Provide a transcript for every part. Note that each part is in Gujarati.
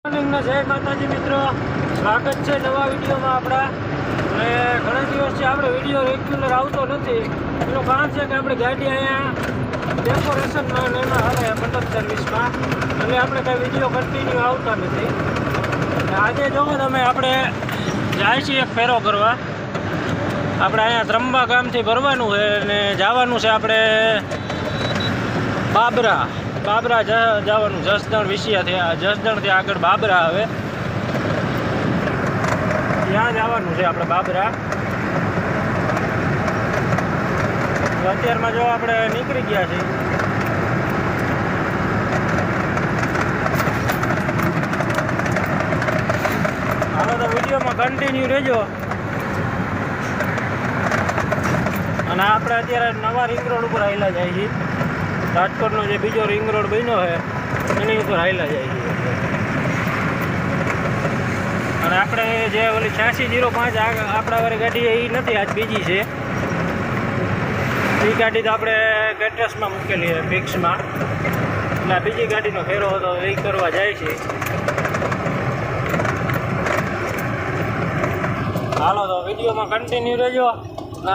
જય માતાજી મિત્રો, સ્વાગત છે નવા વિડીયોમાં આપણા. અને ઘણા દિવસથી આપણે વિડીયો રેગ્યુલર આવતો નથી. એનું કારણ છે કે આપણે ગાડી અહીંયા ડેકોરેશનમાં ને એમાં હાલે મંડપ સર્વિસમાં, એટલે આપણે કાંઈ વિડીયો કન્ટિન્યુ આવતા નથી. આજે જોવો તમે, આપણે જાય છીએ એક ફેરો કરવા. આપણે અહીંયા ત્રંબા ગામથી ભરવાનું છે અને જવાનું છે આપણે બાબરા જવાનું. જસદણ વિશિયાથી, જસદણથી આગળ બાબરા આવે, ત્યાં જવાનું છે આપણે બાબરા. અત્યારમાં જો આપણે નીકળી ગયા છીએ. હાલો તો વિડીયોમાં કન્ટિન્યુ રહેજો. અને આપણે અત્યારે નવા રિંગ રોડ ઉપર આવેલા જાય છીએ. રાજકોટનો જે બીજો રિંગ રોડ બન્યો છે એની ઉપર હાઈલા જાય છે. અને આપણે જે ઓલી 8605 આપણા વાળી ગાડી એ નથી, આજ બીજી છે. એ ગાડી તો આપણે કેટરસમાં મૂકેલી છે ફિક્સમાં, એટલે બીજી ગાડીનો ફેરો હતો એ કરવા જાય છે. હાલો તો વિડીયોમાં કન્ટિન્યુ રહેજો.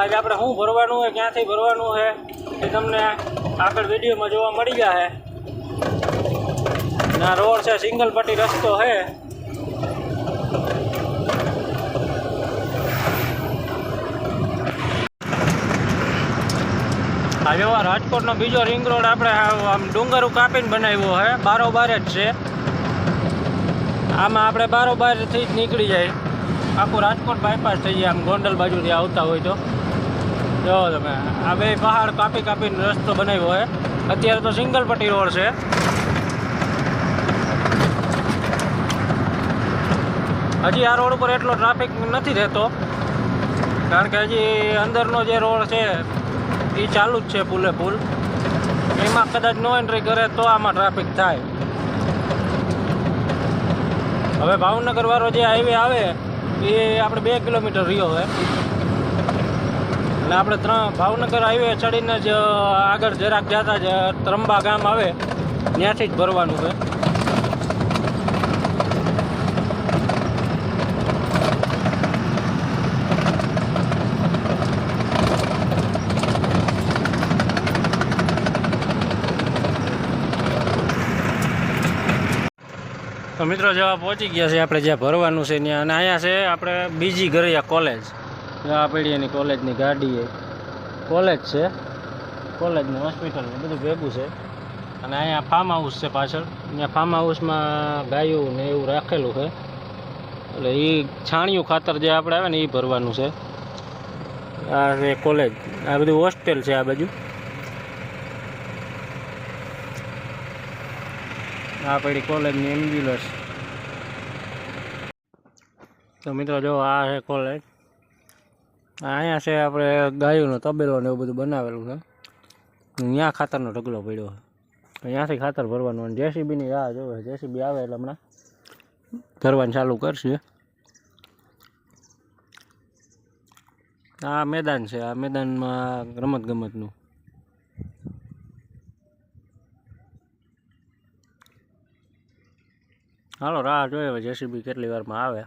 આજ આપણે શું ભરવાનું છે, ક્યાંથી ભરવાનું છે એ તમને આગળ વિડીયોમાં જોવા મળી જાય. ના રોડ છે, સિંગલ પટ્ટી રસ્તો છે. આ જેવા રાજકોટનો બીજો રિંગ રોડ આપણે આમ ડુંગરું કાપીને બનાવ્યો છે, બારોબાર જ છે. આમાં આપણે બારોબારથી જ નીકળી જાય, આખું રાજકોટ બાયપાસ થઈ જાય. આમ ગોંડલ બાજુથી આવતા હોય તો જો તમે, આ બે પહાડ કાપીને રસ્તો બનાવ્યો હોય. અત્યારે તો સિંગલ પટ્ટી રોડ છે. હજી આ રોડ ઉપર એટલો ટ્રાફિક નથી રહેતો, કારણ કે હજી અંદરનો જે રોડ છે એ ચાલુ જ છે પુલે પુલ. એમાં કદાચ નો એન્ટ્રી કરે તો આમાં ટ્રાફિક થાય. હવે ભાવનગર વાળો જે હાઈવે આવે એ આપણે 2 કિલોમીટર રહ્યો હોય, અને આપણે ભાવનગર હાઈવે ચડીને જ આગળ જરાક જતા જ ત્રંબા ગામ આવે, ત્યાંથી જ ભરવાનું છે. તો મિત્રો જેવા પહોંચી ગયા છે આપણે જ્યાં ભરવાનું છે ત્યાં. અને અહીંયા છે આપણે બીજી ગરૈયા કોલેજ. આ પડી એની કોલેજની ગાડી, કોલેજ છે, કોલેજનું હોસ્પિટલ બધું ભેગું છે. અને અહીંયા ફાર્મ હાઉસ છે પાછળ. અહીંયા ફાર્મ હાઉસમાં ગાયું ને એવું રાખેલું છે, એટલે એ છાણિયું ખાતર જે આપણે આવે ને એ ભરવાનું છે. આ છે કોલેજ, આ બધું હોસ્ટેલ છે આ બાજુ. આ પડી કોલેજની એમ્બ્યુલન્સ. તો મિત્રો જો આ છે કોલેજ. અહીંયા છે આપણે ગાયોનો તબેલો ને એવું બધું બનાવેલું છે. ત્યાં ખાતરનો ઢગલો પડ્યો છે, ત્યાંથી ખાતર ભરવાનું. અને જેસીબીની રાહ જોવે, જેસીબી આવે એટલે હમણાં ભરવાનું ચાલુ કરશે. આ મેદાન છે, આ મેદાનમાં રમતગમતનું. હાલો રાહ જોઈએ હવે જેસીબી કેટલી વારમાં આવે.